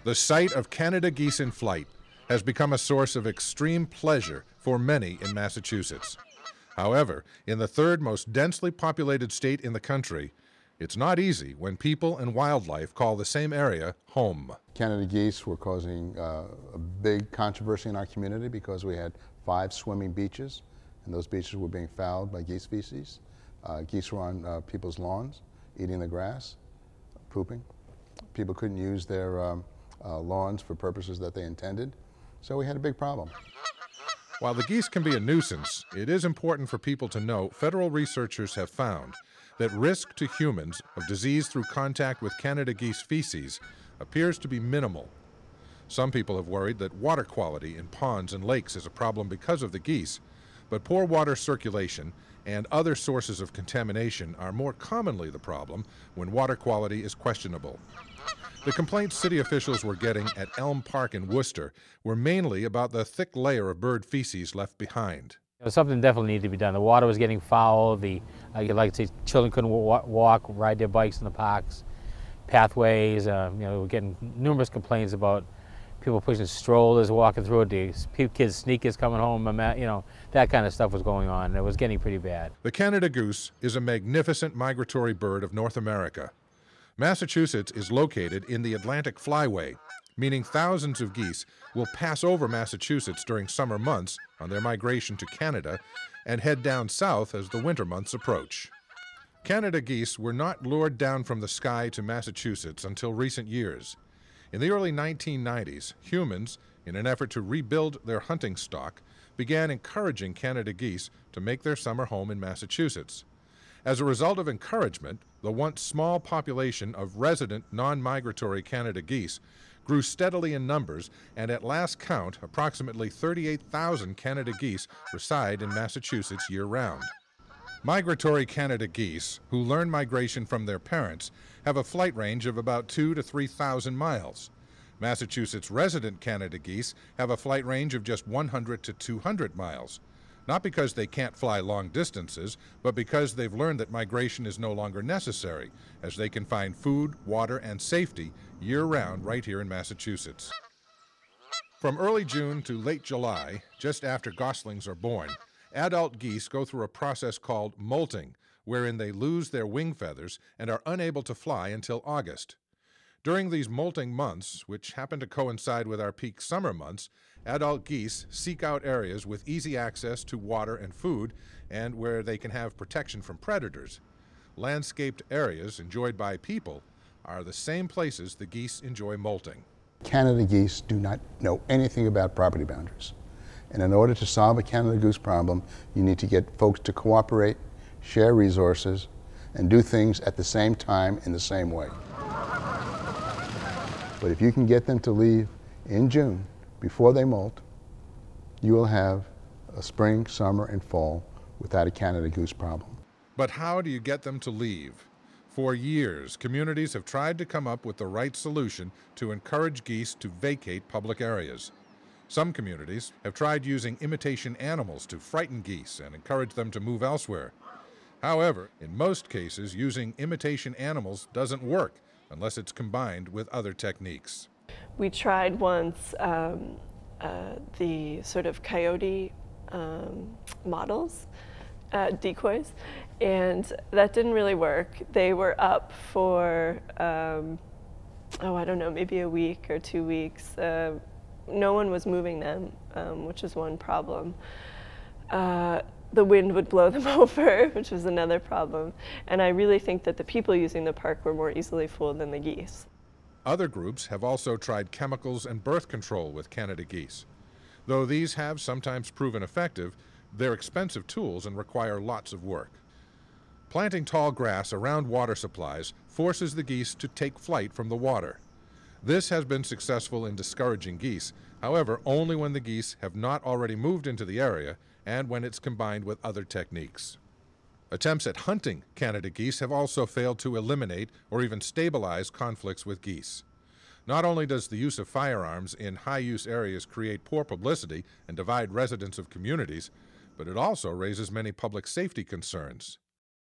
The sight of Canada geese in flight has become a source of extreme pleasure for many in Massachusetts. However, in the third most densely populated state in the country, it's not easy when people and wildlife call the same area home. Canada geese were causing a big controversy in our community because we had 5 swimming beaches, and those beaches were being fouled by geese feces. Geese were on people's lawns, eating the grass, pooping. People couldn't use their lawns for purposes that they intended, so we had a big problem. While the geese can be a nuisance, it is important for people to know federal researchers have found that risk to humans of disease through contact with Canada geese feces appears to be minimal. Some people have worried that water quality in ponds and lakes is a problem because of the geese, but poor water circulation and other sources of contamination are more commonly the problem when water quality is questionable. The complaints city officials were getting at Elm Park in Worcester were mainly about the thick layer of bird feces left behind. Something definitely needed to be done. The water was getting foul. Like I say, children couldn't walk, ride their bikes in the parks, pathways. We're getting numerous complaints about people pushing strollers, walking through it, kids' sneakers coming home, that kind of stuff was going on, and it was getting pretty bad. The Canada goose is a magnificent migratory bird of North America. Massachusetts is located in the Atlantic Flyway, meaning thousands of geese will pass over Massachusetts during summer months on their migration to Canada and head down south as the winter months approach. Canada geese were not lured down from the sky to Massachusetts until recent years. In the early 1990s, humans, in an effort to rebuild their hunting stock, began encouraging Canada geese to make their summer home in Massachusetts. As a result of encouragement, the once small population of resident non-migratory Canada geese grew steadily in numbers, and at last count, approximately 38,000 Canada geese reside in Massachusetts year-round. Migratory Canada geese, who learn migration from their parents, have a flight range of about 2,000 to 3,000 miles. Massachusetts resident Canada geese have a flight range of just 100 to 200 miles. Not because they can't fly long distances, but because they've learned that migration is no longer necessary, as they can find food, water, and safety year-round right here in Massachusetts. From early June to late July, just after goslings are born, adult geese go through a process called molting, wherein they lose their wing feathers and are unable to fly until August. During these molting months, which happen to coincide with our peak summer months, adult geese seek out areas with easy access to water and food and where they can have protection from predators. Landscaped areas enjoyed by people are the same places the geese enjoy molting. Canada geese do not know anything about property boundaries. And in order to solve a Canada goose problem, you need to get folks to cooperate, share resources, and do things at the same time in the same way. But if you can get them to leave in June, before they molt, you will have a spring, summer, and fall without a Canada goose problem. But how do you get them to leave? For years, communities have tried to come up with the right solution to encourage geese to vacate public areas. Some communities have tried using imitation animals to frighten geese and encourage them to move elsewhere. However, in most cases, using imitation animals doesn't work unless it's combined with other techniques. We tried once the sort of coyote models, decoys, and that didn't really work. They were up for, I don't know, maybe a week or 2 weeks. No one was moving them, which is one problem. The wind would blow them over, which was another problem. And I really think that the people using the park were more easily fooled than the geese. Other groups have also tried chemicals and birth control with Canada geese. Though these have sometimes proven effective, they're expensive tools and require lots of work. Planting tall grass around water supplies forces the geese to take flight from the water. This has been successful in discouraging geese, however, only when the geese have not already moved into the area and when it's combined with other techniques. Attempts at hunting Canada geese have also failed to eliminate or even stabilize conflicts with geese. Not only does the use of firearms in high-use areas create poor publicity and divide residents of communities, but it also raises many public safety concerns.